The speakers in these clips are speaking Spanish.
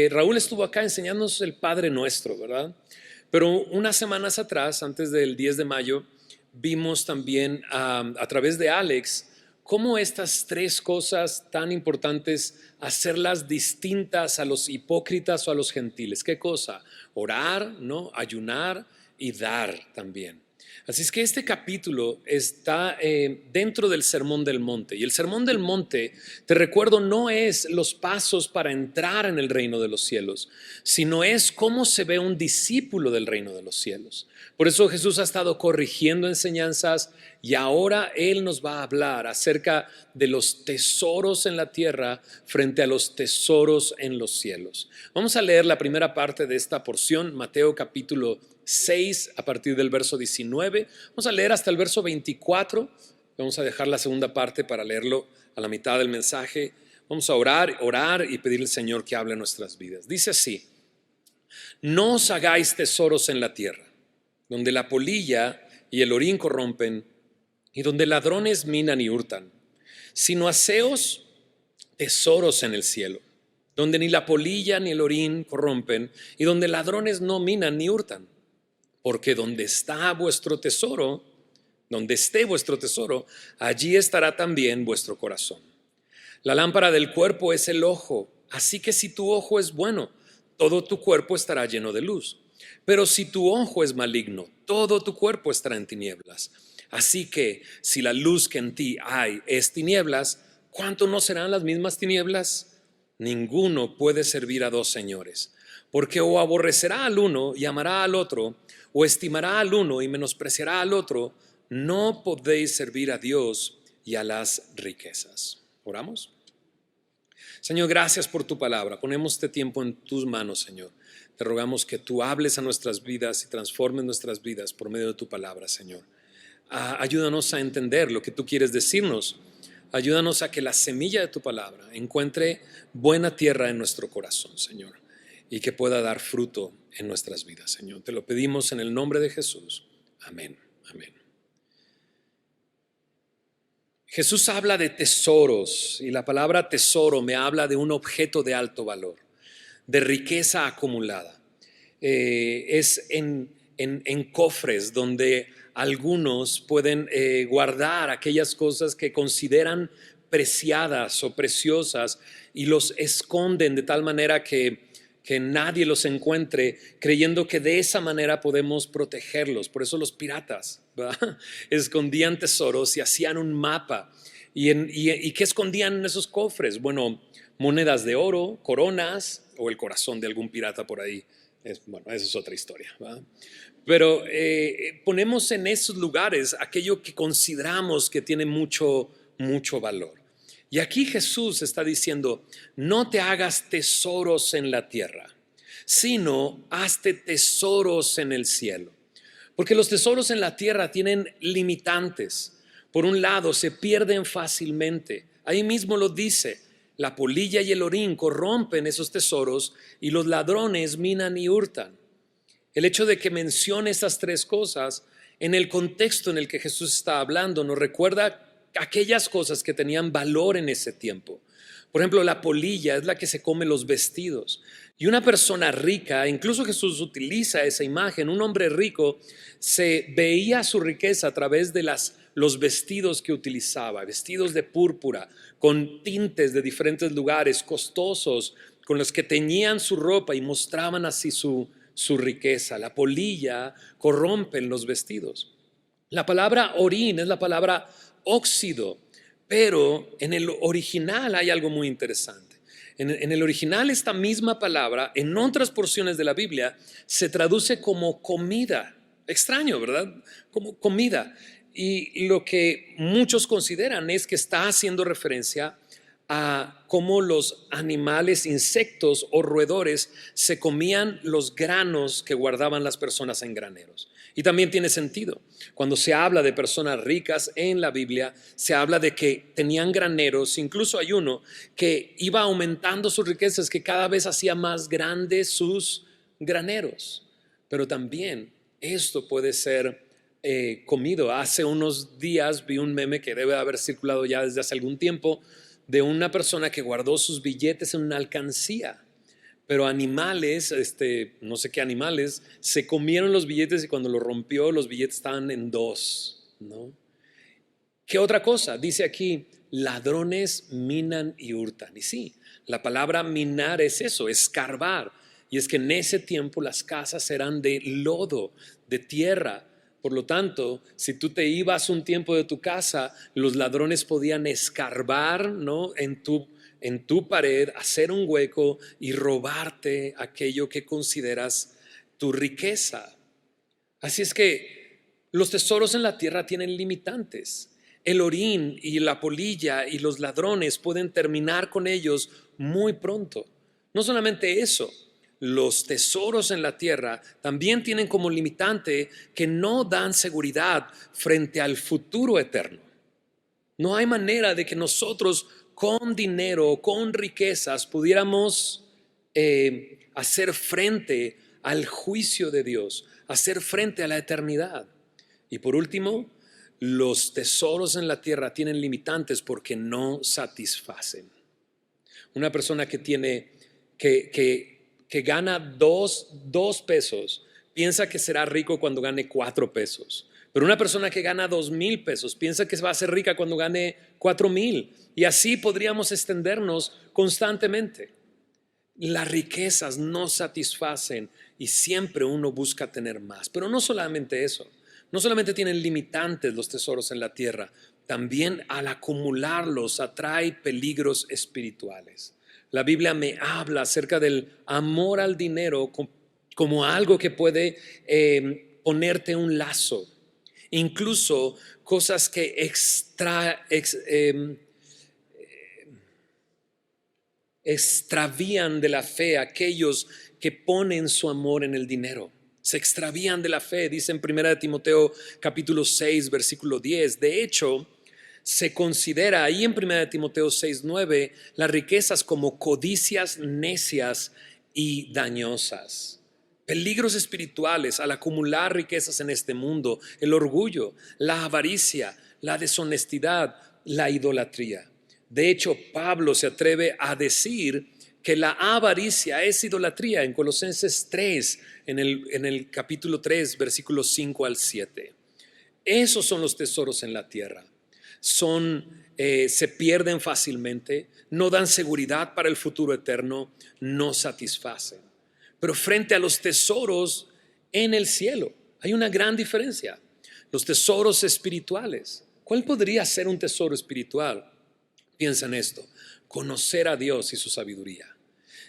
Raúl estuvo acá enseñándonos el Padre Nuestro, ¿verdad? Pero unas semanas atrás, antes del 10 de mayo, vimos también a través de Alex cómo estas tres cosas tan importantes, hacerlas distintas a los hipócritas o a los gentiles. ¿Qué cosa? Orar, ¿no? Ayunar y dar también. Así es que este capítulo está dentro del Sermón del Monte. Y el Sermón del Monte, te recuerdo, no es los pasos para entrar en el reino de los cielos, sino es cómo se ve un discípulo del reino de los cielos. Por eso Jesús ha estado corrigiendo enseñanzas y ahora Él nos va a hablar acerca de los tesoros en la tierra frente a los tesoros en los cielos. Vamos a leer la primera parte de esta porción, Mateo capítulo 6 a partir del verso 19. Vamos a leer hasta el verso 24. Vamos a dejar la segunda parte para leerlo a la mitad del mensaje. Vamos a orar y pedirle al Señor que hable en nuestras vidas. Dice así: no os hagáis tesoros en la tierra, donde la polilla y el orín corrompen y donde ladrones minan y hurtan, sino haceos tesoros en el cielo, donde ni la polilla ni el orín corrompen y donde ladrones no minan ni hurtan. Porque donde está vuestro tesoro, donde esté vuestro tesoro, allí estará también vuestro corazón. La lámpara del cuerpo es el ojo, así que si tu ojo es bueno, todo tu cuerpo estará lleno de luz. Pero si tu ojo es maligno, todo tu cuerpo estará en tinieblas. Así que si la luz que en ti hay es tinieblas, ¿cuánto no serán las mismas tinieblas? Ninguno puede servir a dos señores, porque o aborrecerá al uno y amará al otro, o estimará al uno y menospreciará al otro. No podéis servir a Dios y a las riquezas. ¿Oramos? Señor, gracias por tu palabra. Ponemos este tiempo en tus manos, Señor. Te rogamos que tú hables a nuestras vidas y transformes nuestras vidas por medio de tu palabra, Señor. Ayúdanos a entender lo que tú quieres decirnos. Ayúdanos a que la semilla de tu palabra encuentre buena tierra en nuestro corazón, Señor, y que pueda dar fruto en nuestras vidas, Señor. Te lo pedimos en el nombre de Jesús. Amén. Amén. Jesús habla de tesoros y la palabra tesoro me habla de un objeto de alto valor, de riqueza acumulada. Es en cofres donde algunos pueden guardar aquellas cosas que consideran preciadas o preciosas y los esconden de tal manera que nadie los encuentre, creyendo que de esa manera podemos protegerlos. Por eso los piratas, ¿verdad?, escondían tesoros y hacían un mapa. ¿Y qué escondían en esos cofres? Bueno, monedas de oro, coronas o el corazón de algún pirata por ahí. Bueno, esa es otra historia, ¿verdad? Pero ponemos en esos lugares aquello que consideramos que tiene mucho valor. Y aquí Jesús está diciendo: no te hagas tesoros en la tierra, sino hazte tesoros en el cielo. Porque los tesoros en la tierra tienen limitantes. Por un lado, se pierden fácilmente. Ahí mismo lo dice: la polilla y el orín corrompen esos tesoros y los ladrones minan y hurtan. El hecho de que mencione estas tres cosas en el contexto en el que Jesús está hablando nos recuerda aquellas cosas que tenían valor en ese tiempo. Por ejemplo, la polilla es la que se come los vestidos. Y una persona rica, incluso Jesús utiliza esa imagen, un hombre rico se veía su riqueza a través de los vestidos que utilizaba, vestidos de púrpura, con tintes de diferentes lugares, costosos, con los que teñían su ropa y mostraban así su riqueza. La polilla corrompe los vestidos. La palabra orín es la palabra óxido, pero en el original hay algo muy interesante. En el original esta misma palabra, en otras porciones de la Biblia, se traduce como comida. Extraño, ¿verdad? Como comida. Y lo que muchos consideran es que está haciendo referencia a cómo los animales, insectos o roedores se comían los granos que guardaban las personas en graneros. Y también tiene sentido. Cuando se habla de personas ricas en la Biblia, se habla de que tenían graneros. Incluso hay uno que iba aumentando sus riquezas, que cada vez hacía más grandes sus graneros. Pero también esto puede ser comido. Hace unos días vi un meme que debe haber circulado ya desde hace algún tiempo, de una persona que guardó sus billetes en una alcancía. pero animales, no sé qué animales, se comieron los billetes y cuando los rompió, los billetes estaban en dos, ¿no? ¿Qué otra cosa? Dice aquí, ladrones minan y hurtan. Y sí, la palabra minar es eso, escarbar. Y es que en ese tiempo las casas eran de lodo, de tierra. Por lo tanto, si tú te ibas un tiempo de tu casa, los ladrones podían escarbar, ¿no?, en tu pared, hacer un hueco y robarte aquello que consideras tu riqueza. Así es que los tesoros en la tierra tienen limitantes. El orín y la polilla y los ladrones pueden terminar con ellos muy pronto. No solamente eso, los tesoros en la tierra también tienen como limitante que no dan seguridad frente al futuro eterno. No hay manera de que nosotros con dinero, con riquezas, pudiéramos hacer frente al juicio de Dios, hacer frente a la eternidad. Y por último, los tesoros en la tierra tienen limitantes porque no satisfacen. Una persona que tiene, que gana dos pesos, piensa que será rico cuando gane 4 pesos. Pero una persona que gana 2,000 pesos piensa que va a ser rica cuando gane 4,000. Y así podríamos extendernos constantemente. Las riquezas no satisfacen y siempre uno busca tener más. Pero no solamente eso, no solamente tienen limitantes los tesoros en la tierra, también al acumularlos atrae peligros espirituales. La Biblia me habla acerca del amor al dinero como algo que puede ponerte un lazo. Incluso cosas que extravían de la fe a aquellos que ponen su amor en el dinero. Se extravían de la fe, dice en 1 Timoteo capítulo 6, versículo 10. De hecho, se considera ahí en 1 Timoteo 6, 9 las riquezas como codicias necias y dañosas. Peligros espirituales al acumular riquezas en este mundo: el orgullo, la avaricia, la deshonestidad, la idolatría. De hecho, Pablo se atreve a decir que la avaricia es idolatría en Colosenses 3, en el capítulo 3, versículos 5 al 7. Esos son los tesoros en la tierra. Se pierden fácilmente, no dan seguridad para el futuro eterno, no satisfacen. Pero frente a los tesoros en el cielo, hay una gran diferencia. Los tesoros espirituales. ¿Cuál podría ser un tesoro espiritual? Piensa en esto: conocer a Dios y su sabiduría.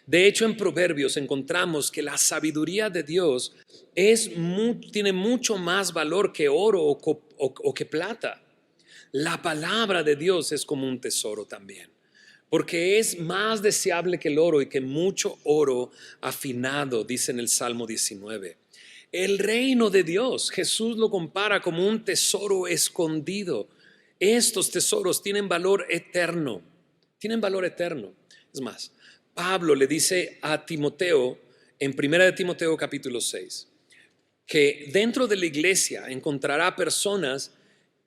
De hecho, en Proverbios encontramos que la sabiduría de Dios tiene mucho más valor que oro o que plata. La palabra de Dios es como un tesoro también, porque es más deseable que el oro y que mucho oro afinado, dice en el Salmo 19. El reino de Dios, Jesús lo compara como un tesoro escondido. Estos tesoros tienen valor eterno, tienen valor eterno. Es más, Pablo le dice a Timoteo en 1 Timoteo capítulo 6 que dentro de la iglesia encontrará personas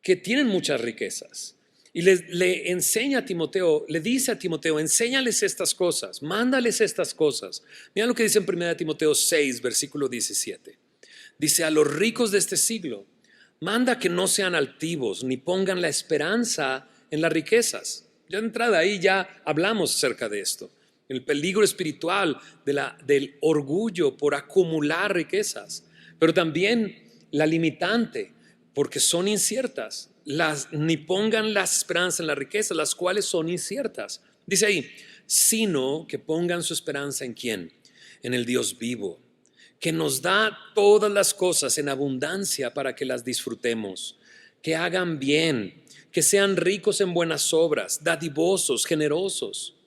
que tienen muchas riquezas. Y le enseña a Timoteo, le dice a Timoteo: enséñales estas cosas, mándales estas cosas. Mira lo que dice en 1 Timoteo 6, versículo 17. Dice: a los ricos de este siglo, manda que no sean altivos, ni pongan la esperanza en las riquezas. Ya de entrada ahí ya hablamos acerca de esto. El peligro espiritual del orgullo por acumular riquezas. Pero también la limitante, porque son inciertas. Ni pongan la esperanza en las riquezas, las cuales son inciertas. Dice ahí: sino que pongan su esperanza ¿en quién? En el Dios vivo, que nos da todas las cosas en abundancia para que las disfrutemos, que hagan bien, que sean ricos en buenas obras, dadivosos, generosos,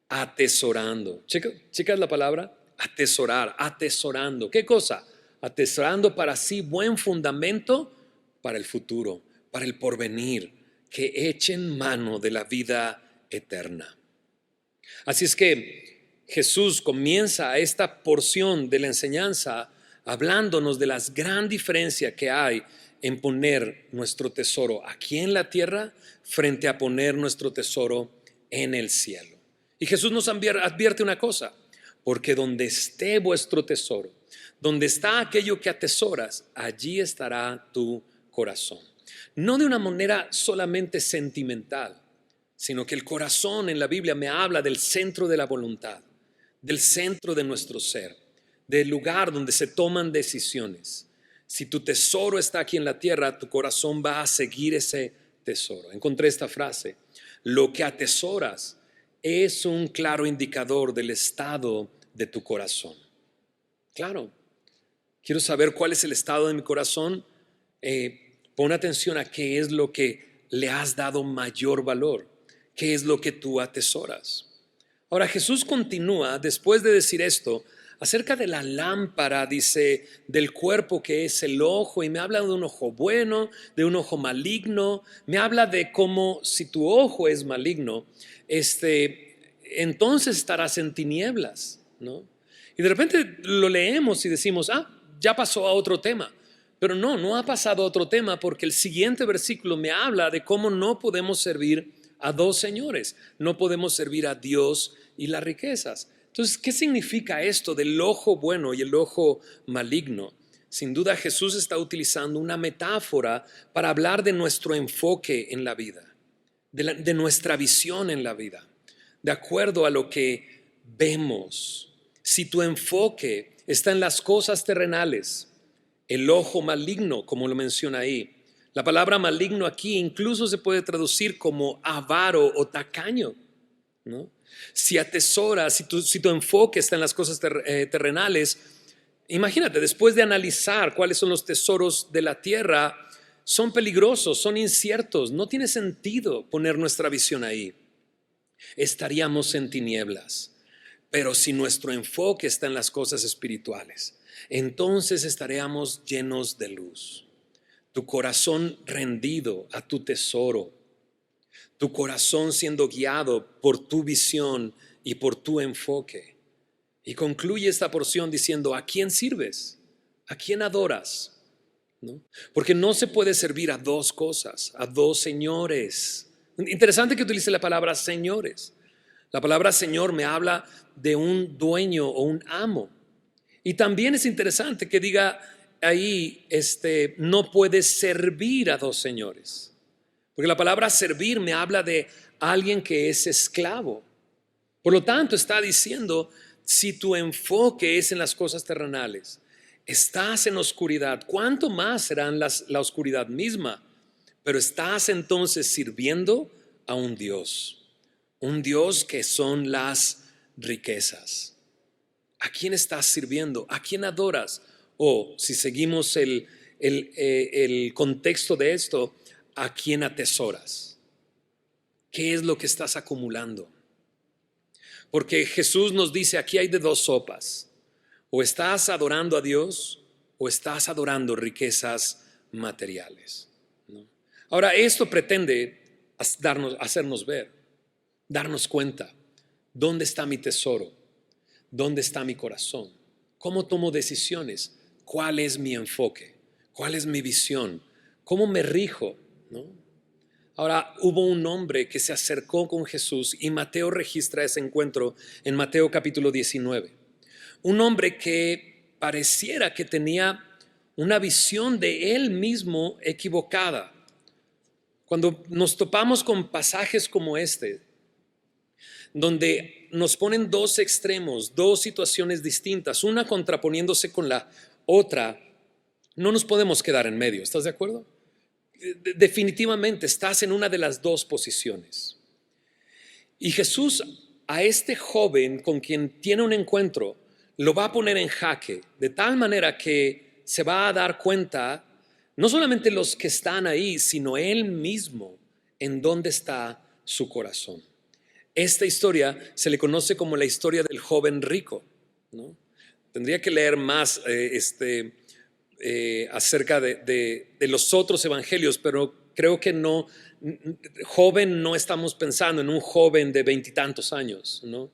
atesorando. Chicas la palabra, atesorar, atesorando. ¿Qué cosa? Atesorando para sí buen fundamento para el futuro, para el porvenir, que echen mano de la vida eterna. Así es que Jesús comienza esta porción de la enseñanza hablándonos de la gran diferencia que hay en poner nuestro tesoro aquí en la tierra frente a poner nuestro tesoro en el cielo. Y Jesús nos advierte una cosa: porque donde esté vuestro tesoro, donde está aquello que atesoras, allí estará tu corazón. No de una manera solamente sentimental, sino que el corazón en la Biblia me habla del centro de la voluntad, del centro de nuestro ser, del lugar donde se toman decisiones. Si tu tesoro está aquí en la tierra, tu corazón va a seguir ese tesoro. Encontré esta frase: lo que atesoras es un claro indicador del estado de tu corazón. Claro, quiero saber cuál es el estado de mi corazón. Pon atención a qué es lo que le has dado mayor valor, qué es lo que tú atesoras. Ahora Jesús continúa después de decir esto acerca de la lámpara, dice, del cuerpo que es el ojo, y me habla de un ojo bueno, de un ojo maligno. Me habla de cómo si tu ojo es maligno, entonces estarás en tinieblas, ¿no? Y de repente lo leemos y decimos, ya pasó a otro tema. Pero no ha pasado a otro tema, porque el siguiente versículo me habla de cómo no podemos servir a dos señores. No podemos servir a Dios y las riquezas. Entonces, ¿qué significa esto del ojo bueno y el ojo maligno? Sin duda Jesús está utilizando una metáfora para hablar de nuestro enfoque en la vida, de nuestra visión en la vida, de acuerdo a lo que vemos. Si tu enfoque está en las cosas terrenales, el ojo maligno, como lo menciona ahí. La palabra maligno aquí incluso se puede traducir como avaro o tacaño, ¿no? Si atesoras, si tu enfoque está en las cosas terrenales, imagínate, después de analizar cuáles son los tesoros de la tierra, son peligrosos, son inciertos, no tiene sentido poner nuestra visión ahí. Estaríamos en tinieblas. Pero si nuestro enfoque está en las cosas espirituales, entonces estaremos llenos de luz. Tu corazón rendido a tu tesoro, tu corazón siendo guiado por tu visión y por tu enfoque. Y concluye esta porción diciendo: ¿a quién sirves? ¿A quién adoras? ¿No? Porque no se puede servir a dos cosas, a dos señores. Interesante que utilice la palabra señores. La palabra señor me habla de un dueño o un amo. Y también es interesante que diga ahí, no puedes servir a dos señores. Porque la palabra servir me habla de alguien que es esclavo. Por lo tanto, está diciendo, si tu enfoque es en las cosas terrenales, estás en oscuridad, ¿cuánto más será la oscuridad misma? Pero estás entonces sirviendo a un Dios que son las riquezas. ¿A quién estás sirviendo? ¿A quién adoras? O si seguimos el contexto de esto, ¿a quién atesoras? ¿Qué es lo que estás acumulando? Porque Jesús nos dice, aquí hay de dos sopas: o estás adorando a Dios o estás adorando riquezas materiales, ¿no? Ahora, esto pretende hacernos ver, darnos cuenta, ¿dónde está mi tesoro? ¿Dónde está mi corazón? ¿Cómo tomo decisiones? ¿Cuál es mi enfoque? ¿Cuál es mi visión? ¿Cómo me rijo? ¿No? Ahora, hubo un hombre que se acercó con Jesús, y Mateo registra ese encuentro en Mateo capítulo 19. Un hombre que pareciera que tenía una visión de él mismo equivocada. Cuando nos topamos con pasajes como este, donde nos ponen dos extremos, dos situaciones distintas, una contraponiéndose con la otra, no nos podemos quedar en medio. ¿Estás de acuerdo? Definitivamente estás en una de las dos posiciones. Y Jesús, a este joven con quien tiene un encuentro, lo va a poner en jaque, de tal manera que se va a dar cuenta, no solamente los que están ahí, sino él mismo, en dónde está su corazón. Esta historia se le conoce como la historia del joven rico, ¿no? Tendría que leer más acerca de los otros evangelios, pero creo que no, joven no estamos pensando en un joven de 20 y tantos años, ¿no?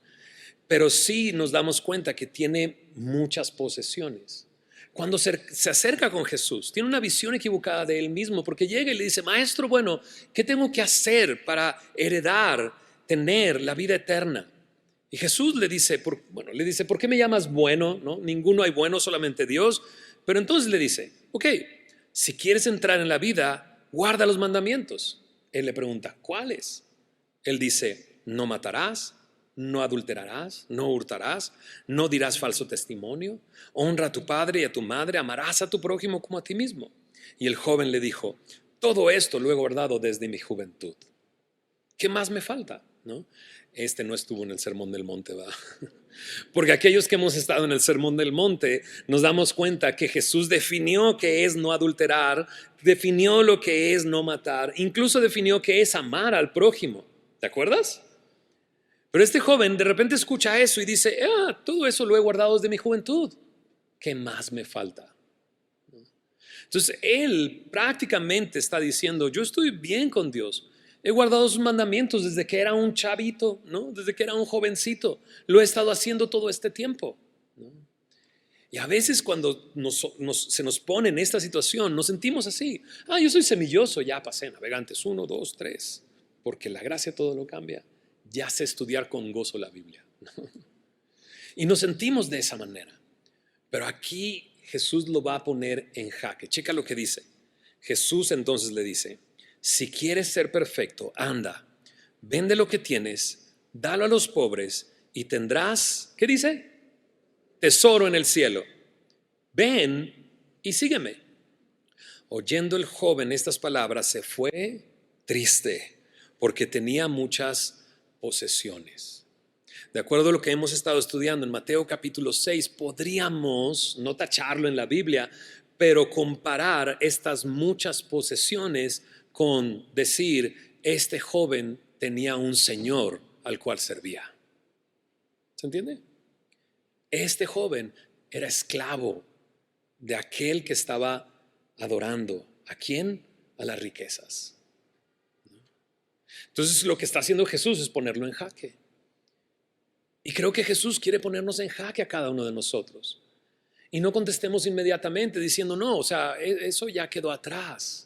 Pero sí nos damos cuenta que tiene muchas posesiones. Cuando se acerca con Jesús, tiene una visión equivocada de él mismo, porque llega y le dice: maestro, bueno, ¿qué tengo que hacer para heredar, tener la vida eterna? Y Jesús le dice, ¿por qué me llamas bueno? ¿No? Ninguno hay bueno, solamente Dios. Pero entonces le dice, ok, si quieres entrar en la vida, guarda los mandamientos. Él le pregunta, ¿cuáles? Él dice, no matarás, no adulterarás, no hurtarás, no dirás falso testimonio, honra a tu padre y a tu madre, amarás a tu prójimo como a ti mismo. Y el joven le dijo, todo esto lo he guardado desde mi juventud. ¿Qué más me falta? ¿No? Este no estuvo en el Sermón del Monte, ¿va? Porque aquellos que hemos estado en el Sermón del Monte nos damos cuenta que Jesús definió qué es no adulterar, definió lo que es no matar, incluso definió qué es amar al prójimo. ¿Te acuerdas? Pero este joven de repente escucha eso y dice, todo eso lo he guardado desde mi juventud. ¿Qué más me falta? Entonces él prácticamente está diciendo, yo estoy bien con Dios. He guardado sus mandamientos desde que era un chavito, ¿no? Desde que era un jovencito. Lo he estado haciendo todo este tiempo, ¿no? Y a veces cuando se nos pone en esta situación, nos sentimos así. Yo soy semilloso, ya pasé navegantes 1, 2, 3. Porque la gracia todo lo cambia. Ya sé estudiar con gozo la Biblia, ¿no? Y nos sentimos de esa manera. Pero aquí Jesús lo va a poner en jaque. Checa lo que dice. Jesús entonces le dice, si quieres ser perfecto, anda, vende lo que tienes, dalo a los pobres y tendrás, ¿qué dice? Tesoro en el cielo. Ven y sígueme. Oyendo el joven estas palabras, se fue triste porque tenía muchas posesiones. De acuerdo a lo que hemos estado estudiando en Mateo capítulo 6, podríamos no tacharlo en la Biblia, pero comparar estas muchas posesiones con decir, este joven tenía un señor al cual servía. ¿Se entiende? Este joven era esclavo de aquel que estaba adorando. ¿A quién? A las riquezas. Entonces lo que está haciendo Jesús es ponerlo en jaque. Y creo que Jesús quiere ponernos en jaque a cada uno de nosotros. Y no contestemos inmediatamente diciendo, no, o sea, eso ya quedó atrás.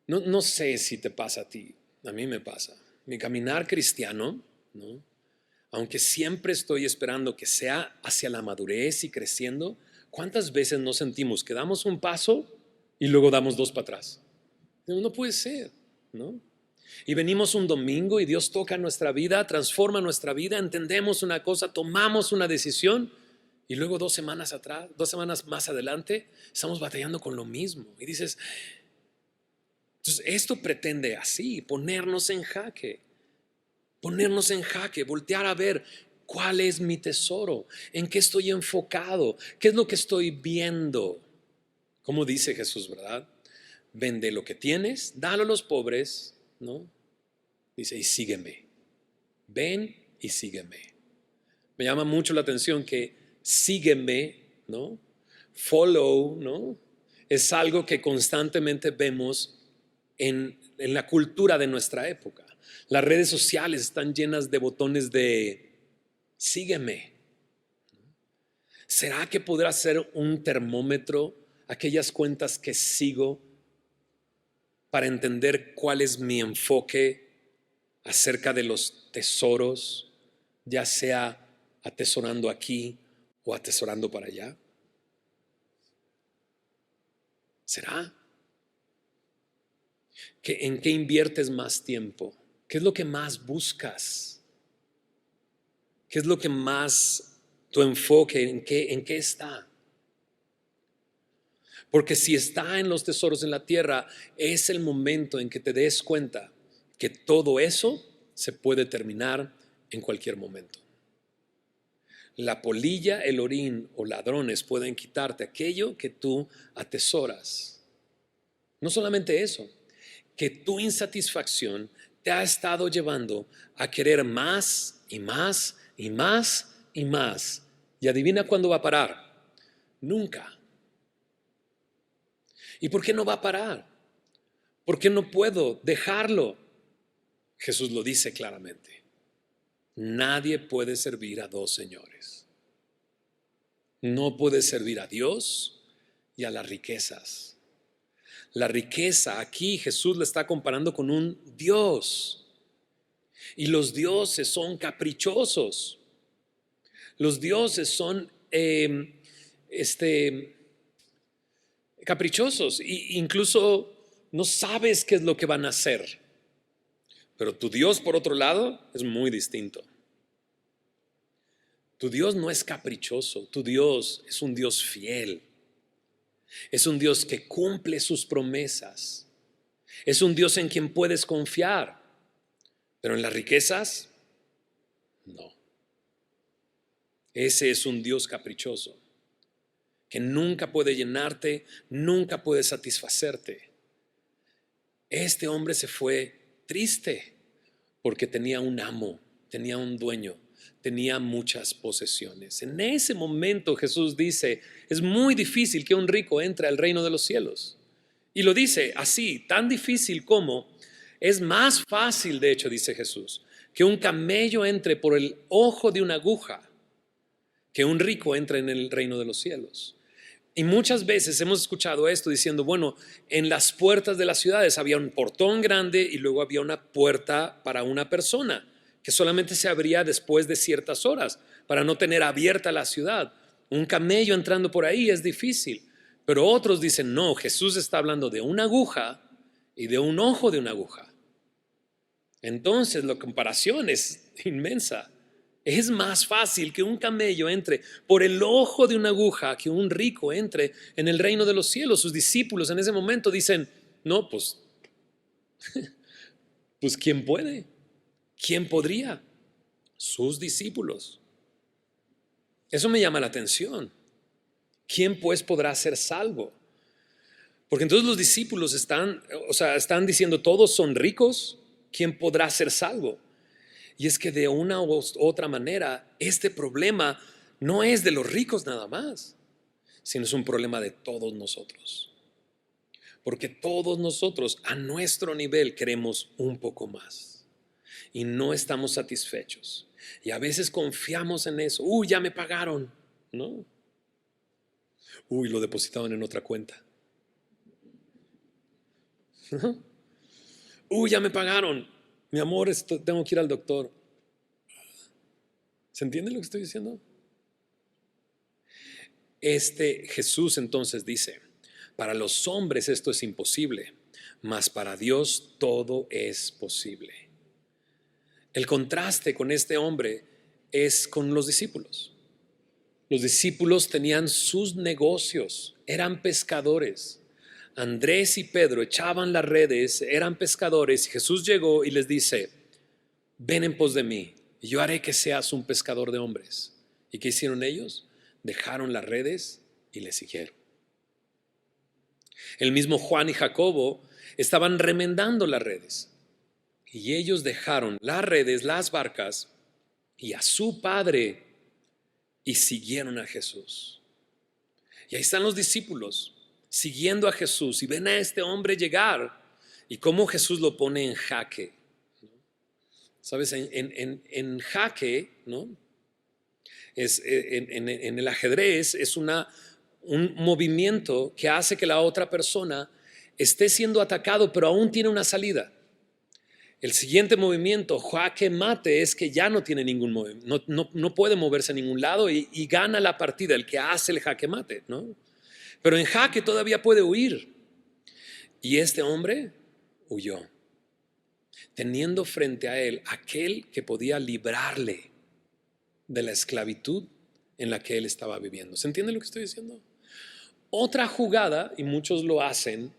No sé si te pasa a ti, a mí me pasa. Mi caminar cristiano, ¿no? Aunque siempre estoy esperando que sea hacia la madurez y creciendo, ¿cuántas veces nos sentimos que damos un paso y luego damos dos para atrás? No puede ser, ¿no? Y venimos un domingo y Dios toca nuestra vida, transforma nuestra vida, entendemos una cosa, tomamos una decisión y luego 2 semanas atrás, 2 semanas más adelante, estamos batallando con lo mismo. Y dices, entonces esto pretende así, ponernos en jaque, voltear a ver cuál es mi tesoro, en qué estoy enfocado, qué es lo que estoy viendo. Como dice Jesús, ¿verdad? Vende lo que tienes, dalo a los pobres, ¿no? Dice, y sígueme. Ven y sígueme. Me llama mucho la atención que sígueme, ¿no? Follow, ¿no? Es algo que constantemente vemos en la cultura de nuestra época. Las redes sociales están llenas de botones de sígueme. ¿Será que podrá ser un termómetro aquellas cuentas que sigo para entender cuál es mi enfoque acerca de los tesoros, ya sea atesorando aquí o atesorando para allá? ¿Será? ¿En qué inviertes más tiempo? ¿Qué es lo que más buscas? ¿Qué es lo que más tu enfoque, en qué está? Porque si está en los tesoros en la tierra, es el momento en que te des cuenta que todo eso se puede terminar en cualquier momento. La polilla, el orín o ladrones pueden quitarte aquello que tú atesoras. No solamente eso, que tu insatisfacción te ha estado llevando a querer más y más y más y más. Y adivina cuándo va a parar. Nunca. ¿Y por qué no va a parar? ¿Por qué no puedo dejarlo? Jesús lo dice claramente. Nadie puede servir a 2 señores. No puede servir a Dios y a las riquezas. La riqueza aquí Jesús la está comparando con un Dios. Y los dioses son caprichosos. Los dioses son caprichosos. E incluso no sabes qué es lo que van a hacer. Pero tu Dios, por otro lado, es muy distinto. Tu Dios no es caprichoso. Tu Dios es un Dios fiel. Es un Dios que cumple sus promesas. Es un Dios en quien puedes confiar. Pero en las riquezas, no. Ese es un Dios caprichoso, que nunca puede llenarte, nunca puede satisfacerte. Este hombre se fue triste porque tenía un amo, tenía un dueño, tenía muchas posesiones. En ese momento Jesús dice, es muy difícil que un rico entre al reino de los cielos. Y lo dice así, tan difícil como es más fácil, de hecho, dice Jesús, que un camello entre por el ojo de una aguja, que un rico entre en el reino de los cielos. Y muchas veces hemos escuchado esto diciendo, bueno, en las puertas de las ciudades había un portón grande y luego había una puerta para una persona que solamente se abría después de ciertas horas para no tener abierta la ciudad. Un camello entrando por ahí es difícil, pero otros dicen, no, Jesús está hablando de una aguja y de un ojo de una aguja. Entonces la comparación es inmensa. Es más fácil que un camello entre por el ojo de una aguja que un rico entre en el reino de los cielos. Sus discípulos en ese momento dicen, no, pues ¿quién puede? ¿Quién podría? Sus discípulos. Eso me llama la atención. ¿Quién pues podrá ser salvo? Porque entonces los discípulos están diciendo, todos son ricos, ¿quién podrá ser salvo? Y es que de una u otra manera, este problema no es de los ricos nada más, sino es un problema de todos nosotros. Porque todos nosotros a nuestro nivel queremos un poco más y no estamos satisfechos. Y a veces confiamos en eso. Uy, ya me pagaron, ¿no? Uy, lo depositaron en otra cuenta. Uy, ya me pagaron. Mi amor, tengo que ir al doctor. ¿Se entiende lo que estoy diciendo? Jesús entonces dice, para los hombres esto es imposible, mas para Dios todo es posible. El contraste con este hombre es con los discípulos. Los discípulos tenían sus negocios, eran pescadores. Andrés y Pedro echaban las redes, eran pescadores, y Jesús llegó y les dice, ven en pos de mí, y yo haré que seas un pescador de hombres. ¿Y qué hicieron ellos? Dejaron las redes y le siguieron. El mismo Juan y Jacobo estaban remendando las redes, y ellos dejaron las redes, las barcas, y a su padre, y siguieron a Jesús. Y ahí están los discípulos siguiendo a Jesús y ven a este hombre llegar y cómo Jesús lo pone en jaque. ¿Sabes? En jaque, ¿no? En el ajedrez es un movimiento que hace que la otra persona esté siendo atacado pero aún tiene una salida. El siguiente movimiento, jaque mate, es que ya no tiene ningún movimiento, no puede moverse a ningún lado y gana la partida el que hace el jaque mate, ¿no? Pero en jaque todavía puede huir. Y este hombre huyó, teniendo frente a él aquel que podía librarle de la esclavitud en la que él estaba viviendo. ¿Se entiende lo que estoy diciendo? Otra jugada, y muchos lo hacen,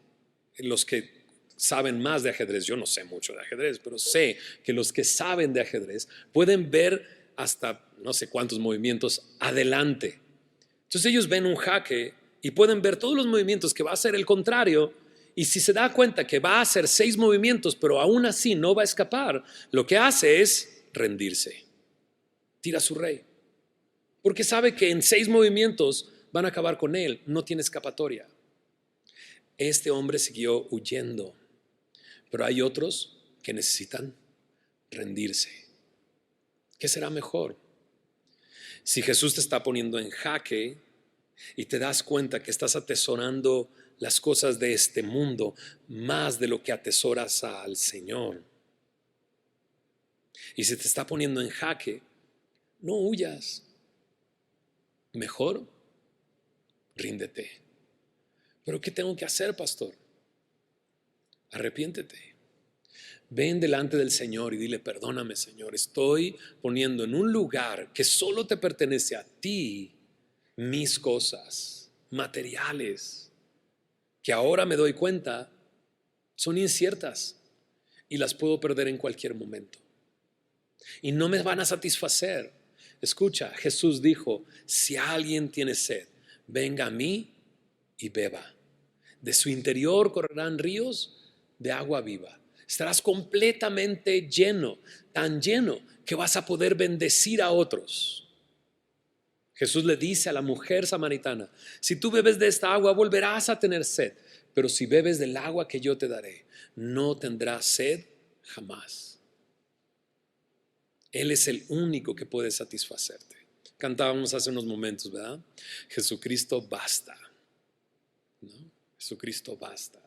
los que saben más de ajedrez, yo no sé mucho de ajedrez, pero sé que los que saben de ajedrez pueden ver hasta no sé cuántos movimientos adelante. Entonces ellos ven un jaque y pueden ver todos los movimientos que va a hacer el contrario, y si se da cuenta que va a hacer 6 movimientos pero aún así no va a escapar, lo que hace es rendirse, tira su rey, porque sabe que en 6 movimientos van a acabar con él, no tiene escapatoria. Este hombre siguió huyendo, pero hay otros que necesitan rendirse. ¿Qué será mejor? Si Jesús te está poniendo en jaque y te das cuenta que estás atesorando las cosas de este mundo más de lo que atesoras al Señor, Y si te está poniendo en jaque, no huyas. Mejor, ríndete. ¿Pero qué tengo que hacer, pastor? Arrepiéntete. Ven delante del Señor y dile: perdóname, Señor, estoy poniendo en un lugar que solo te pertenece a ti mis cosas materiales, que ahora me doy cuenta son inciertas y las puedo perder en cualquier momento. Y no me van a satisfacer. Escucha, Jesús dijo: si alguien tiene sed, venga a mí y beba. De su interior correrán ríos de agua viva. Estarás completamente lleno, tan lleno que vas a poder bendecir a otros. Jesús le dice a la mujer samaritana: si tú bebes de esta agua, volverás a tener sed, pero si bebes del agua que yo te daré, no tendrás sed jamás. Él es el único que puede satisfacerte. Cantábamos hace unos momentos, ¿verdad? Jesucristo basta, ¿no? Jesucristo basta.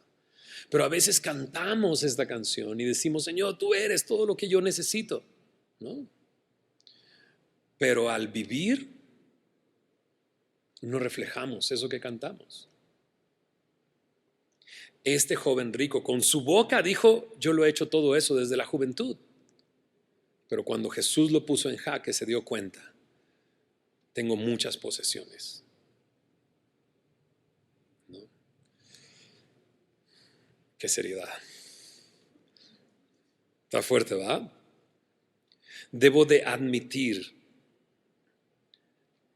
Pero a veces cantamos esta canción y decimos: Señor, tú eres todo lo que yo necesito, ¿no? Pero al vivir no reflejamos eso que cantamos. Este joven rico con su boca dijo: yo lo he hecho todo eso desde la juventud. Pero cuando Jesús lo puso en jaque, se dio cuenta: tengo muchas posesiones, ¿no? Qué seriedad. Está fuerte, ¿verdad? Debo de admitir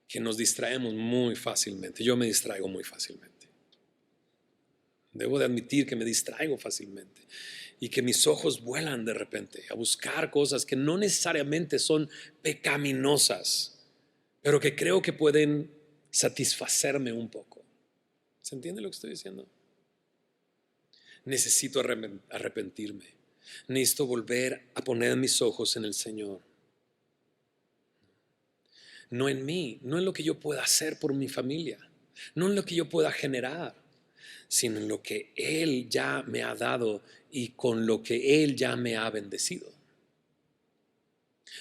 que nos distraemos muy fácilmente. Yo me distraigo muy fácilmente. Debo de admitir que me distraigo fácilmente y que mis ojos vuelan de repente a buscar cosas que no necesariamente son pecaminosas, pero que creo que pueden satisfacerme un poco. ¿Se entiende lo que estoy diciendo? Necesito arrepentirme. Necesito volver a poner mis ojos en el Señor. No en mí, no en lo que yo pueda hacer por mi familia, no en lo que yo pueda generar, sino en lo que Él ya me ha dado y con lo que Él ya me ha bendecido.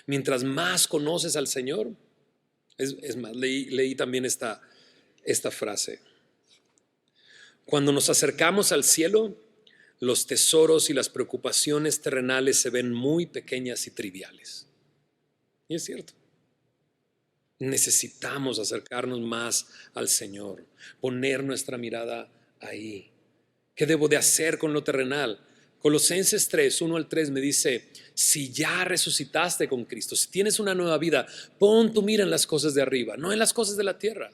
Mientras más conoces al Señor, es más, leí también esta frase. Cuando nos acercamos al cielo, los tesoros y las preocupaciones terrenales se ven muy pequeñas y triviales. Y es cierto. Necesitamos acercarnos más al Señor, poner nuestra mirada ahí. ¿Qué debo de hacer con lo terrenal? Colosenses 3, 1 al 3 me dice: si ya resucitaste con Cristo, si tienes una nueva vida, pon tu mira en las cosas de arriba, no en las cosas de la tierra.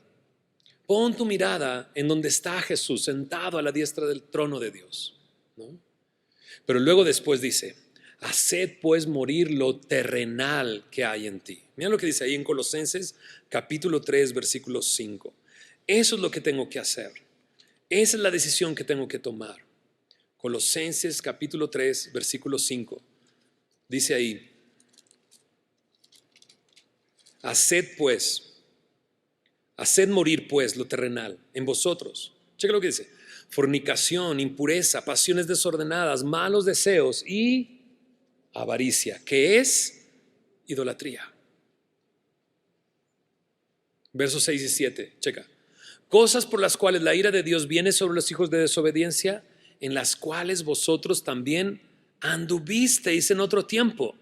Pon tu mirada en donde está Jesús sentado a la diestra del trono de Dios, ¿no? Pero luego después dice: haced pues morir lo terrenal que hay en ti. Mira lo que dice ahí en Colosenses capítulo 3 versículo 5. Eso es lo que tengo que hacer. Esa es la decisión que tengo que tomar. Colosenses capítulo 3 versículo 5. Dice ahí: haced morir pues lo terrenal en vosotros. Checa lo que dice: fornicación, impureza, pasiones desordenadas, malos deseos y avaricia, que es idolatría. Versos 6 y 7, checa. Cosas por las cuales la ira de Dios viene sobre los hijos de desobediencia, en las cuales vosotros también anduvisteis en otro tiempo,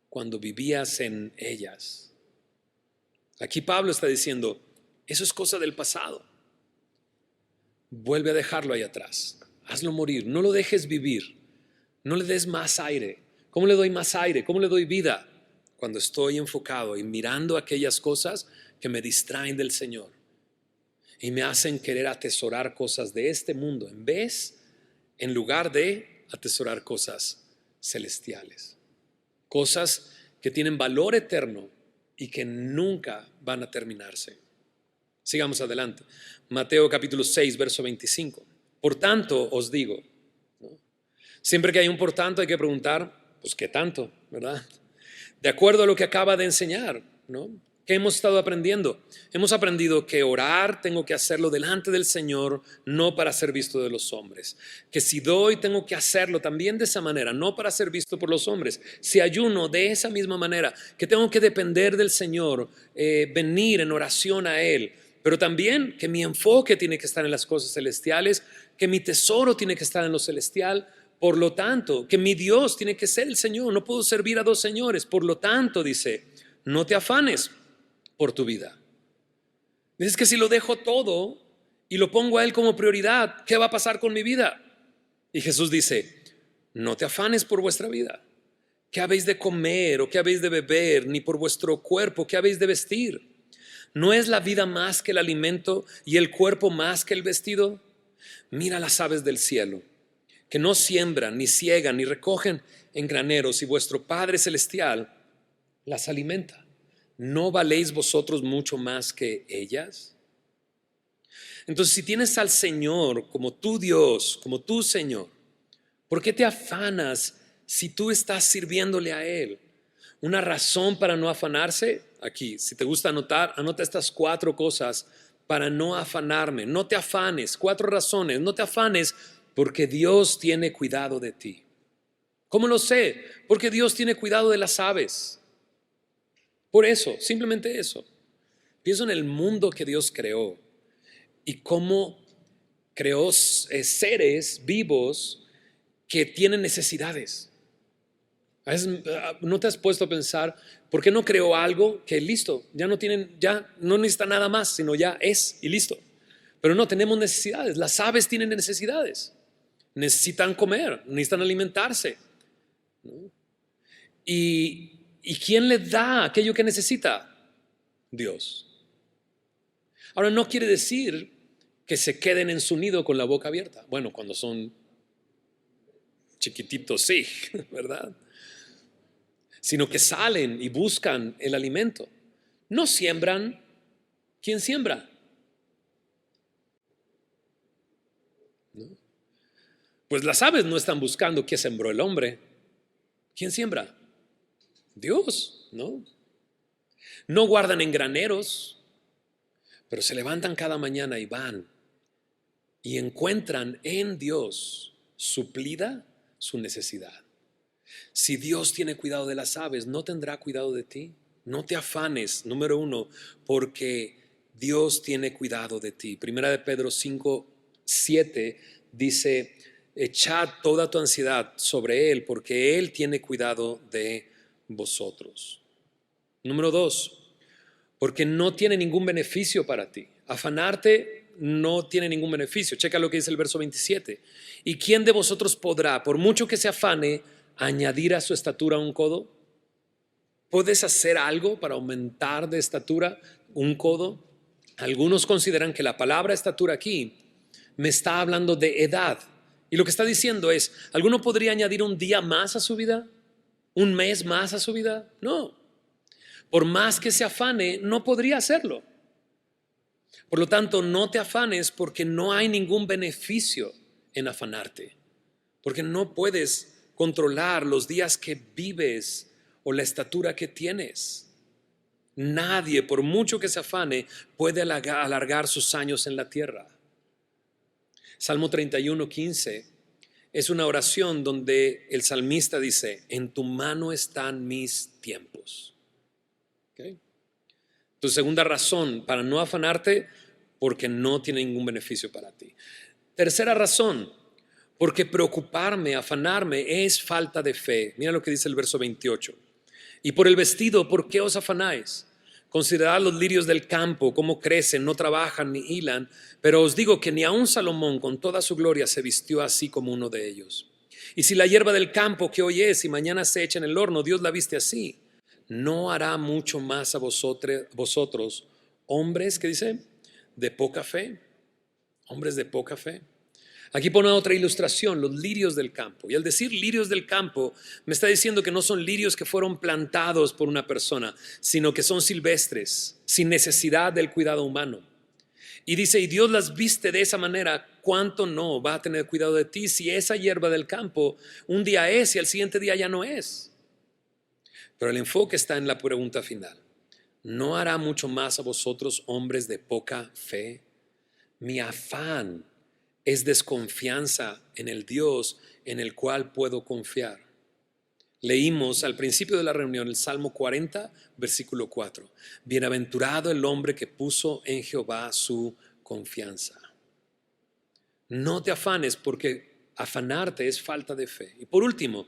cuando vivías en ellas. Aquí Pablo está diciendo: eso es cosa del pasado. Vuelve a dejarlo ahí atrás. Hazlo morir, no lo dejes vivir. No le des más aire. ¿Cómo le doy más aire? ¿Cómo le doy vida? Cuando estoy enfocado y mirando aquellas cosas que me distraen del Señor y me hacen querer atesorar cosas de este mundo en lugar de atesorar cosas celestiales, cosas que tienen valor eterno y que nunca van a terminarse. Sigamos adelante. Mateo capítulo 6 verso 25. Por tanto os digo, ¿no? Siempre que hay un por tanto hay que preguntar: pues ¿qué tanto? ¿Verdad? De acuerdo a lo que acaba de enseñar, ¿no? ¿Qué hemos estado aprendiendo? Hemos aprendido que orar tengo que hacerlo delante del Señor, no para ser visto de los hombres. Que si doy tengo que hacerlo también de esa manera, no para ser visto por los hombres. Si ayuno de esa misma manera, que tengo que depender del Señor, venir en oración a Él. Pero también que mi enfoque tiene que estar en las cosas celestiales, que mi tesoro tiene que estar en lo celestial. Por lo tanto, que mi Dios tiene que ser el Señor. No puedo servir a dos señores. Por lo tanto, dice, no te afanes por tu vida. Dices que si lo dejo todo y lo pongo a Él como prioridad, ¿qué va a pasar con mi vida? Y Jesús dice, no te afanes por vuestra vida. ¿Qué habéis de comer o qué habéis de beber? Ni por vuestro cuerpo, ¿qué habéis de vestir? ¿No es la vida más que el alimento y el cuerpo más que el vestido? Mira las aves del cielo, que no siembran, ni ciegan, ni recogen en graneros, y vuestro Padre Celestial las alimenta. ¿No valéis vosotros mucho más que ellas? Entonces, si tienes al Señor como tu Dios, como tu Señor, ¿por qué te afanas si tú estás sirviéndole a Él? Una razón para no afanarse, aquí, si te gusta anotar, anota estas 4 cosas para no afanarme. No te afanes, 4 razones. No te afanes porque Dios tiene cuidado de ti. ¿Cómo lo sé? Porque Dios tiene cuidado de las aves. Por eso, simplemente eso. Pienso en el mundo que Dios creó y cómo creó seres vivos que tienen necesidades. A veces, ¿no te has puesto a pensar por qué no creó algo que listo, ya no necesita nada más, sino ya es y listo? Pero no, tenemos necesidades. Las aves tienen necesidades. Necesitan comer, necesitan alimentarse, ¿no? ¿Y quién le da aquello que necesita? Dios. Ahora, no quiere decir que se queden en su nido con la boca abierta. Bueno, cuando son chiquititos, sí, ¿verdad? Sino que salen y buscan el alimento. No siembran. ¿Quién siembra? ¿No? Pues las aves no están buscando qué sembró el hombre. ¿Quién siembra? Dios, ¿no? No guardan en graneros, pero se levantan cada mañana y van y encuentran en Dios suplida su necesidad. Si Dios tiene cuidado de las aves, ¿no tendrá cuidado de ti? No te afanes, número 1, porque Dios tiene cuidado de ti. Primera de Pedro 5:7 dice, echad toda tu ansiedad sobre Él, porque Él tiene cuidado de vosotros. Número 2, porque no tiene ningún beneficio para ti. Afanarte no tiene ningún beneficio. Checa lo que dice el verso 27. ¿Y quién de vosotros podrá, por mucho que se afane, añadir a su estatura un codo? ¿Puedes hacer algo para aumentar de estatura un codo? Algunos consideran que la palabra estatura aquí me está hablando de edad. Y lo que está diciendo es, ¿alguno podría añadir un día más a su vida? ¿Un mes más a su vida? No. Por más que se afane, no podría hacerlo. Por lo tanto, no te afanes porque no hay ningún beneficio en afanarte. Porque no puedes controlar los días que vives o la estatura que tienes. Nadie, por mucho que se afane, puede alargar sus años en la tierra. Salmo 31:15 es una oración donde el salmista dice, en tu mano están mis tiempos. ¿Okay? Tu segunda razón para no afanarte, porque no tiene ningún beneficio para ti. Tercera razón, porque preocuparme, afanarme es falta de fe. Mira lo que dice el verso 28. Y por el vestido, ¿por qué os afanáis? Considerad los lirios del campo, cómo crecen, no trabajan ni hilan, pero os digo que ni aun Salomón con toda su gloria se vistió así como uno de ellos. Y si la hierba del campo que hoy es y mañana se echa en el horno, Dios la viste así, ¿no hará mucho más a vosotros, hombres, ¿qué dice? De poca fe, hombres de poca fe? Aquí pone otra ilustración, los lirios del campo. Y al decir lirios del campo, me está diciendo que no son lirios que fueron plantados por una persona, sino que son silvestres, sin necesidad del cuidado humano. Y dice, y Dios las viste de esa manera, ¿cuánto no va a tener cuidado de ti si esa hierba del campo un día es y al siguiente día ya no es? Pero el enfoque está en la pregunta final. ¿no hará mucho más a vosotros, hombres de poca fe? Mi afán es desconfianza en el Dios en el cual puedo confiar. Leímos al principio de la reunión el Salmo 40, versículo 4. Bienaventurado el hombre que puso en Jehová su confianza. No te afanes porque afanarte es falta de fe. Y por último,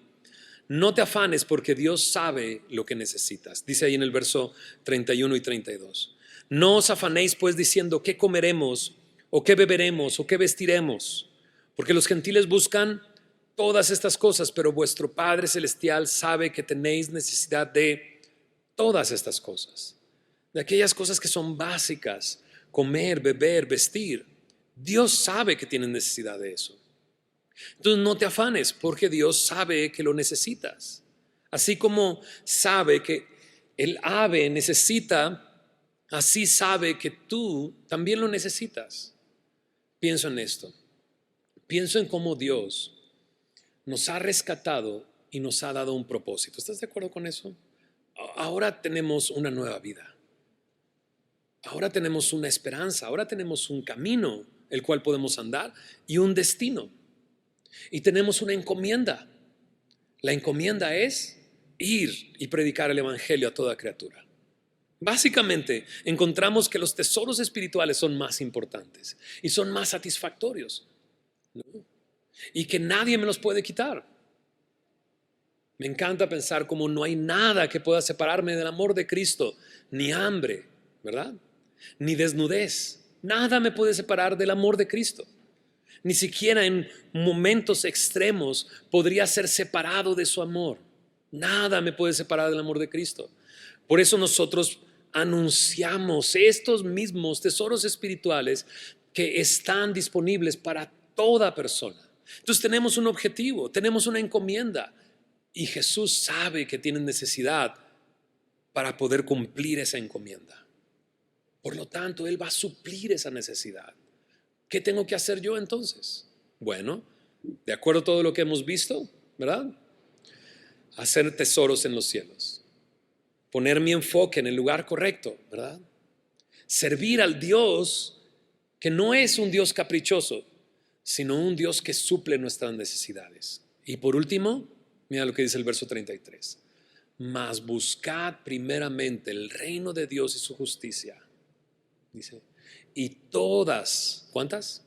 no te afanes porque Dios sabe lo que necesitas. Dice ahí en el verso 31 y 32. No os afanéis pues diciendo qué comeremos o qué beberemos o qué vestiremos, porque los gentiles buscan todas estas cosas, pero vuestro Padre Celestial sabe que tenéis necesidad de todas estas cosas, de aquellas cosas que son básicas, comer, beber, vestir. Dios sabe que tienen necesidad de eso. Entonces no te afanes porque Dios sabe que lo necesitas. Así como sabe que el ave necesita, así sabe que tú también lo necesitas. Pienso en esto. Pienso en cómo Dios nos ha rescatado y nos ha dado un propósito. ¿Estás de acuerdo con eso? Ahora tenemos una nueva vida. Ahora tenemos una esperanza. Ahora tenemos un camino el cual podemos andar y un destino. Y tenemos una encomienda. La encomienda es ir y predicar el evangelio a toda criatura. Básicamente encontramos que los tesoros espirituales son más importantes y son más satisfactorios, ¿no? Y que nadie me los puede quitar. Me encanta pensar como no hay nada que pueda separarme del amor de Cristo, ni hambre, ¿verdad? Ni desnudez. Nada me puede separar del amor de Cristo. Ni siquiera en momentos extremos podría ser separado de su amor. Nada me puede separar del amor de Cristo. Por eso nosotros anunciamos estos mismos tesoros espirituales que están disponibles para toda persona. Entonces tenemos un objetivo, tenemos una encomienda y Jesús sabe que tienen necesidad para poder cumplir esa encomienda. Por lo tanto, Él va a suplir esa necesidad. ¿Qué tengo que hacer yo entonces? Bueno, de acuerdo a todo lo que hemos visto, ¿verdad? Hacer tesoros en los cielos. Poner mi enfoque en el lugar correcto, ¿verdad? Servir al Dios que no es un Dios caprichoso, sino un Dios que suple nuestras necesidades. Y por último, mira lo que dice el verso 33. Mas buscad primeramente el reino de Dios y su justicia. Dice, y todas, ¿cuántas?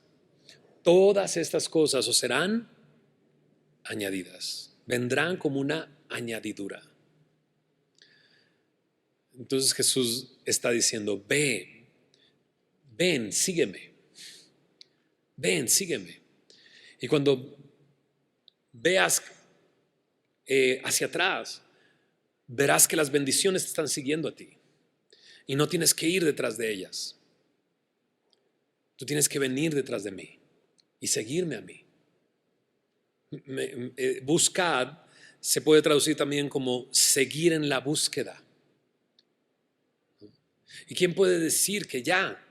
Todas estas cosas os serán añadidas. Vendrán como una añadidura. Entonces Jesús está diciendo, ven, sígueme. Ven, sígueme. Y cuando veas hacia atrás, verás que las bendiciones te están siguiendo a ti. Y no tienes que ir detrás de ellas. Tú tienes que venir detrás de mí y seguirme a mí. Buscad se puede traducir también como seguir en la búsqueda. ¿Y quién puede decir que ya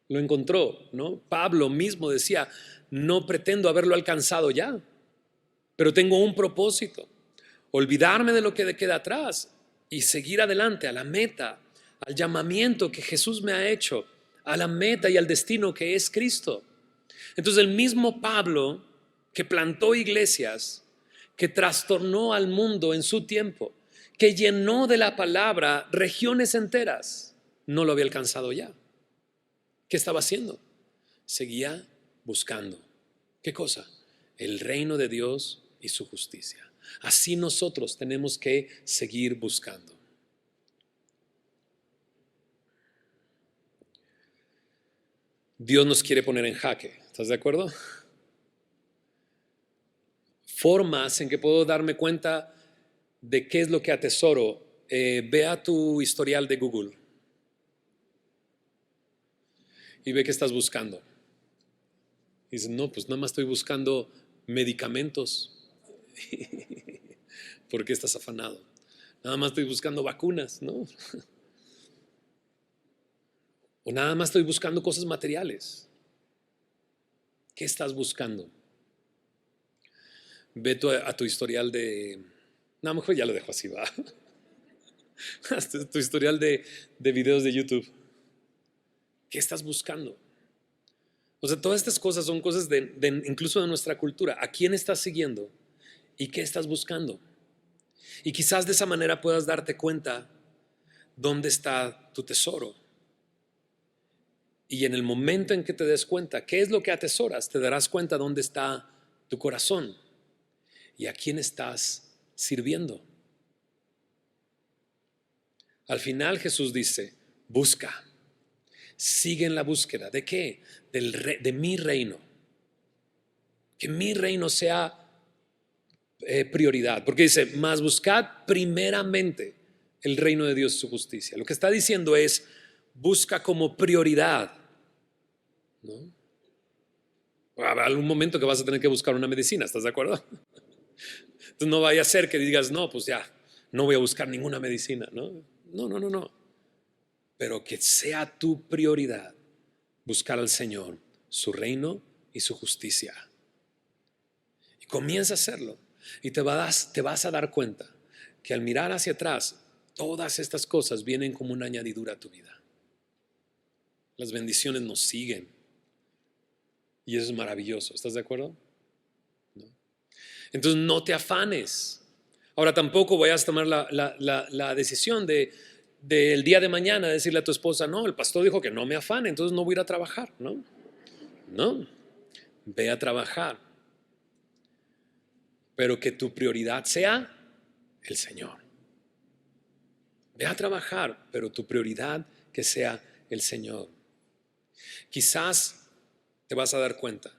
lo encontró? ¿No? Pablo mismo decía, no pretendo haberlo alcanzado ya, pero tengo un propósito, olvidarme de lo que queda atrás y seguir adelante a la meta, al llamamiento que Jesús me ha hecho, a la meta y al destino que es Cristo. Entonces el mismo Pablo que plantó iglesias, que trastornó al mundo en su tiempo, que llenó de la palabra regiones enteras, no lo había alcanzado ya. ¿Qué estaba haciendo? Seguía buscando. ¿Qué cosa? El reino de Dios y su justicia. Así nosotros tenemos que seguir buscando. Dios nos quiere poner en jaque. ¿Estás de acuerdo? Formas en que puedo darme cuenta de qué es lo que atesoro. Vea tu historial de Google y ve qué estás buscando. Y dices, no, pues nada más estoy buscando medicamentos. ¿Por qué estás afanado? Nada más estoy buscando vacunas, ¿no? O nada más estoy buscando cosas materiales. ¿Qué estás buscando? Ve a tu historial de... No, a lo mejor ya lo dejo así, va. Tu historial de videos de YouTube. ¿Qué estás buscando? O sea, todas estas cosas son cosas incluso de nuestra cultura. ¿A quién estás siguiendo? ¿Y qué estás buscando? Y quizás de esa manera puedas darte cuenta dónde está tu tesoro. Y en el momento en que te des cuenta qué es lo que atesoras, te darás cuenta dónde está tu corazón y a quién estás sirviendo. Al final Jesús dice, busca, sigue en la búsqueda. ¿De qué? De mi reino. Que mi reino sea prioridad. Porque dice, más buscad primeramente el reino de Dios y su justicia. Lo que está diciendo es, busca como prioridad, ¿no? Habrá algún momento que vas a tener que buscar una medicina, ¿estás de acuerdo? Entonces no vaya a ser que digas, no, pues ya, no voy a buscar ninguna medicina, ¿no? No, no, no, no. Pero que sea tu prioridad buscar al Señor, su reino y su justicia. Y comienza a hacerlo. Y te vas a dar cuenta que al mirar hacia atrás, todas estas cosas vienen como una añadidura a tu vida. Las bendiciones nos siguen. Y eso es maravilloso. ¿Estás de acuerdo? ¿No? Entonces no te afanes. Ahora tampoco vayas a tomar la decisión del día de mañana decirle a tu esposa, no, el pastor dijo que no me afane, entonces no voy a ir a trabajar. No, no, ve a trabajar. Pero que tu prioridad sea el Señor. Ve a trabajar, pero tu prioridad que sea el Señor. Quizás te vas a dar cuenta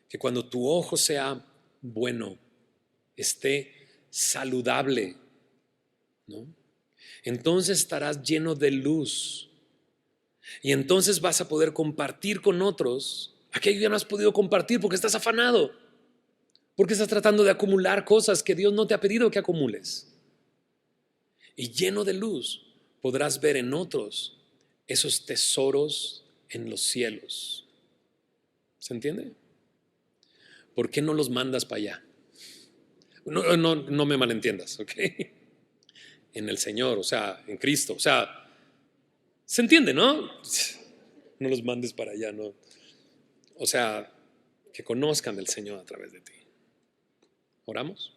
que cuando tu ojo sea bueno, esté saludable, ¿no? Entonces estarás lleno de luz y entonces vas a poder compartir con otros aquello que no has podido compartir porque estás afanado, porque estás tratando de acumular cosas que Dios no te ha pedido que acumules. Y lleno de luz podrás ver en otros esos tesoros en los cielos. ¿Se entiende? ¿Por qué no los mandas para allá? No, no, no me malentiendas, ¿ok? En el Señor, o sea, en Cristo, o sea, ¿se entiende, no? No los mandes para allá, no. O sea, que conozcan del Señor a través de ti. ¿Oramos?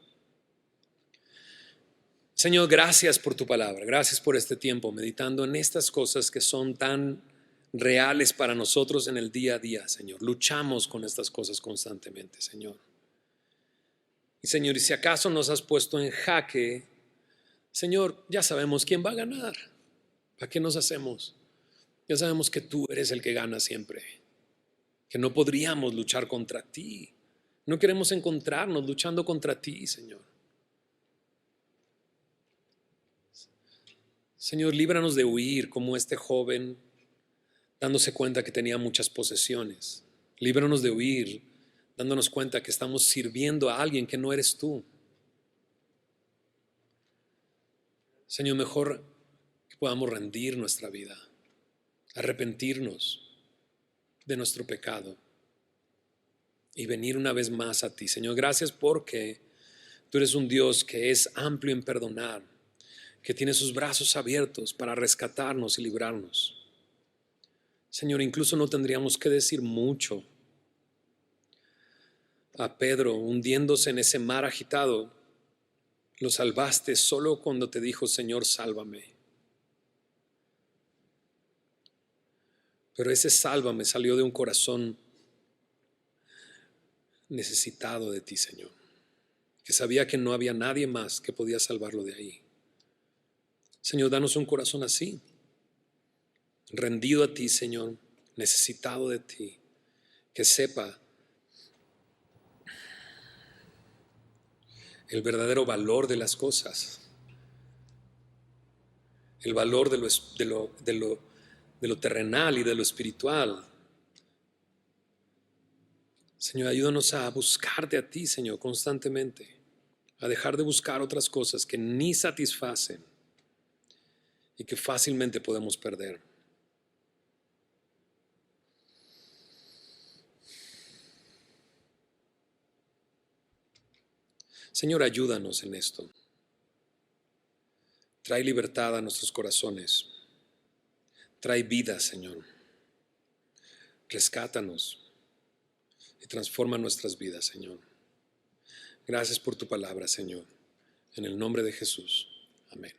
Señor, gracias por tu palabra, gracias por este tiempo meditando en estas cosas que son tan reales para nosotros en el día a día, Señor. Luchamos con estas cosas constantemente, Señor. Y Señor, y si acaso nos has puesto en jaque, Señor, ya sabemos quién va a ganar. ¿Para qué nos hacemos? Ya sabemos que tú eres el que gana siempre, que no podríamos luchar contra ti. No queremos encontrarnos luchando contra ti, Señor. Señor, líbranos de huir como este joven dándose cuenta que tenía muchas posesiones. Líbranos de huir dándonos cuenta que estamos sirviendo a alguien que no eres tú. Señor, mejor que podamos rendir nuestra vida, arrepentirnos de nuestro pecado y venir una vez más a ti. Señor, gracias porque tú eres un Dios que es amplio en perdonar, que tiene sus brazos abiertos para rescatarnos y librarnos. Señor, incluso no tendríamos que decir mucho. A Pedro, hundiéndose en ese mar agitado, lo salvaste solo cuando te dijo, Señor, sálvame. Pero ese sálvame salió de un corazón necesitado de ti, Señor, que sabía que no había nadie más que podía salvarlo de ahí. Señor, danos un corazón así, rendido a ti, Señor, necesitado de ti, que sepa el verdadero valor de las cosas, el valor de lo terrenal y de lo espiritual. Señor, ayúdanos a buscarte a ti, Señor, constantemente, a dejar de buscar otras cosas que ni satisfacen y que fácilmente podemos perder. Señor, ayúdanos en esto. Trae libertad a nuestros corazones. Trae vida, Señor. Rescátanos y transforma nuestras vidas, Señor. Gracias por tu palabra, Señor. En el nombre de Jesús. Amén.